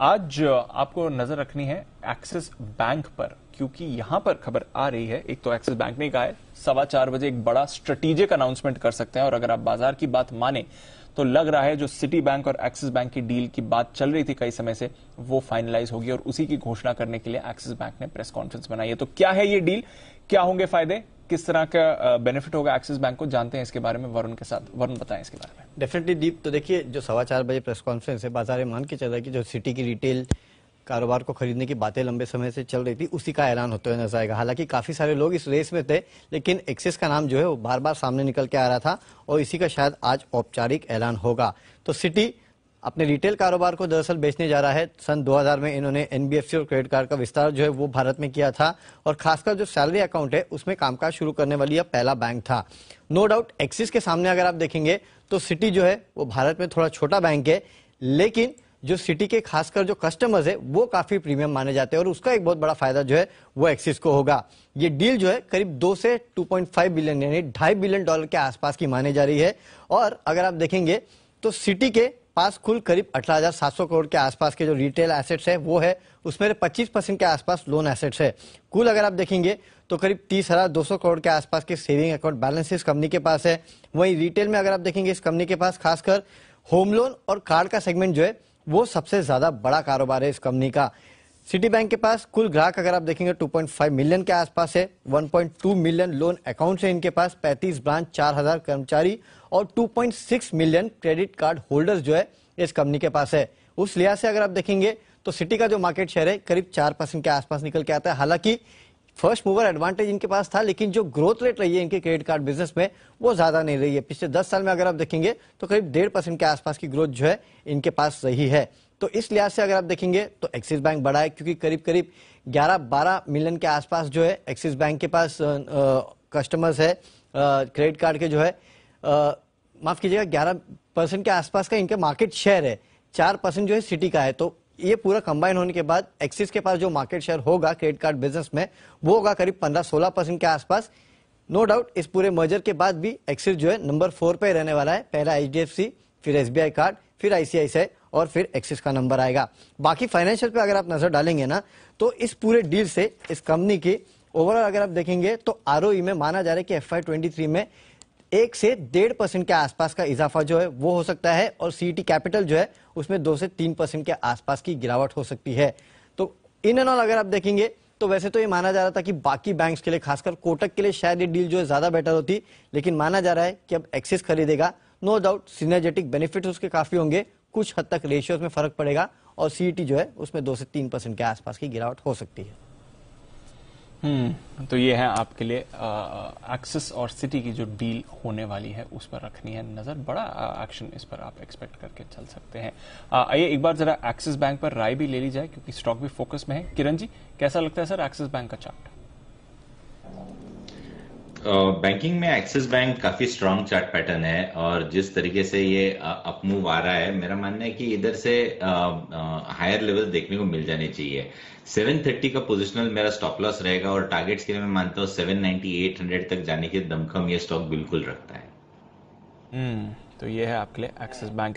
आज आपको नजर रखनी है एक्सिस बैंक पर, क्योंकि यहां पर खबर आ रही है। एक तो एक्सिस बैंक ने कहा है 4:15 एक बड़ा स्ट्रेटेजिक अनाउंसमेंट कर सकते हैं, और अगर आप बाजार की बात माने तो लग रहा है जो सिटी बैंक और एक्सिस बैंक की डील की बात चल रही थी कई समय से, वो फाइनलाइज होगी और उसी की घोषणा करने के लिए एक्सिस बैंक ने प्रेस कॉन्फ्रेंस बनाई है। तो क्या है ये डील, क्या होंगे फायदे, किस तरह का बेनिफिट होगा एक्सिस बैंक को, जानते हैं इसके बारे में वरुण के साथ। वरुण बताएं इसके बारे में। डेफिनेटली दीप, तो देखिए जो 4:15 प्रेस कॉन्फ्रेंस है, बाजार मान के चल रहा है कि जो सिटी की रिटेल कारोबार को खरीदने की बातें लंबे समय से चल रही थी, उसी का ऐलान होते हुए नजर आएगा। हालांकि काफी सारे लोग इस रेस में थे, लेकिन एक्सिस का नाम जो है वो बार बार सामने निकल के आ रहा था और इसी का शायद आज औपचारिक ऐलान होगा। तो सिटी अपने रिटेल कारोबार को दरअसल बेचने जा रहा है। सन 2000 में इन्होंने एनबीएफसी और क्रेडिट कार्ड का विस्तार जो है वो भारत में किया था, और खासकर जो सैलरी अकाउंट है उसमें कामकाज शुरू करने वाली यह पहला बैंक था। नो डाउट एक्सिस के सामने अगर आप देखेंगे तो सिटी जो है वो भारत में थोड़ा छोटा बैंक है, लेकिन जो सिटी के खासकर जो कस्टमर्स है वो काफी प्रीमियम माने जाते हैं, और उसका एक बहुत बड़ा फायदा जो है वो एक्सिस को होगा। ये डील जो है करीब 2 से 2.5 बिलियन यानी $2.5 बिलियन के आसपास की मानी जा रही है। और अगर आप देखेंगे तो सिटी के पास कुल करीब 18,700 करोड़ के आसपास के जो रिटेल एसेट्स है वो है, उसमें 25% के आसपास लोन एसेट्स है। कुल अगर आप देखेंगे तो करीब 30,200 करोड़ के आसपास के सेविंग अकाउंट बैलेंसेस कंपनी के पास है। वहीं रिटेल में अगर आप देखेंगे इस कंपनी के पास खासकर होम लोन और कार्ड का सेगमेंट जो है वो सबसे ज्यादा बड़ा कारोबार है इस कंपनी का। सिटी बैंक के पास कुल ग्राहक अगर आप देखेंगे 2.5 मिलियन के आसपास है, 1.2 मिलियन लोन अकाउंट्स है इनके पास, 35 ब्रांच, 4,000 कर्मचारी और 2.6 मिलियन क्रेडिट कार्ड होल्डर्स जो है इस कंपनी के पास है। उस लिहाज से अगर आप देखेंगे तो सिटी का जो मार्केट शेयर है करीब 4% के आसपास निकल के आता है। हालांकि फर्स्ट मूवर एडवांटेज इनके पास था, लेकिन जो ग्रोथ रेट रही है इनके क्रेडिट कार्ड बिजनेस में वो ज्यादा नहीं रही है। पिछले 10 साल में अगर आप देखेंगे तो करीब 1.5% के आसपास की ग्रोथ जो है इनके पास रही है। तो इस लिहाज से अगर आप देखेंगे तो एक्सिस बैंक बड़ा है, क्योंककि करीब करीब 11-12 मिलियन के आसपास जो है एक्सिस बैंक के पास कस्टमर्स है क्रेडिट कार्ड के जो है, माफ कीजिएगा 11% के आसपास का इनका मार्केट शेयर है, 4% जो है सिटी का है। तो ये पूरा कंबाइन होने के बाद एक्सिस के पास जो मार्केट शेयर होगा क्रेडिट कार्ड बिजनेस में वो होगा करीब 15-16% के आसपास। नो डाउट इस पूरे मर्जर के बाद भी एक्सिस जो है नंबर 4 पे रहने वाला है। पहला एचडीएफसी, फिर एसबीआई कार्ड, फिर आईसीआईसीआई और फिर एक्सिस का नंबर आएगा। बाकी फाइनेंशियल पे अगर आप नजर डालेंगे ना तो इस पूरे डील से इस कंपनी की ओवरऑल अगर आप देखेंगे तो आरओई में माना जा रहा है कि FY23 में 1 से 1.5% के आसपास का इजाफा जो है वो हो सकता है, और सीईटी कैपिटल जो है उसमें 2 से 3% के आसपास की गिरावट हो सकती है। तो इन एंड ऑल अगर आप देखेंगे तो वैसे तो ये माना जा रहा था कि बाकी बैंक्स के लिए खासकर कोटक के लिए शायद ये डील जो है ज्यादा बेटर होती, लेकिन माना जा रहा है कि अब एक्सिस खरीदेगा। नो डाउट सिनर्जेटिक बेनिफिट्स उसके काफी होंगे, कुछ हद तक रेशियोज में फर्क पड़ेगा, और सीईटी जो है उसमें 2 से 3% के आसपास की गिरावट हो सकती है। तो ये है आपके लिए एक्सिस और सिटी की जो डील होने वाली है उस पर रखनी है नजर। बड़ा एक्शन इस पर आप एक्सपेक्ट करके चल सकते हैं। आइए एक बार जरा एक्सिस बैंक पर राय भी ले ली जाए, क्योंकि स्टॉक भी फोकस में है। किरण जी, कैसा लगता है सर एक्सिस बैंक का चार्ट? बैंकिंग में एक्सिस बैंक काफी स्ट्रांग चार्ट पैटर्न है, और जिस तरीके से ये अप मूव आ रहा है, मेरा मानना है कि इधर से हायर लेवल देखने को मिल जाने चाहिए। 730 का पोजिशनल मेरा स्टॉप लॉस रहेगा, और टारगेट्स के लिए मैं मानता हूँ 790, 800 तक जाने की दमखम ये स्टॉक बिल्कुल रखता है। तो ये है आपके लिए एक्सिस बैंक।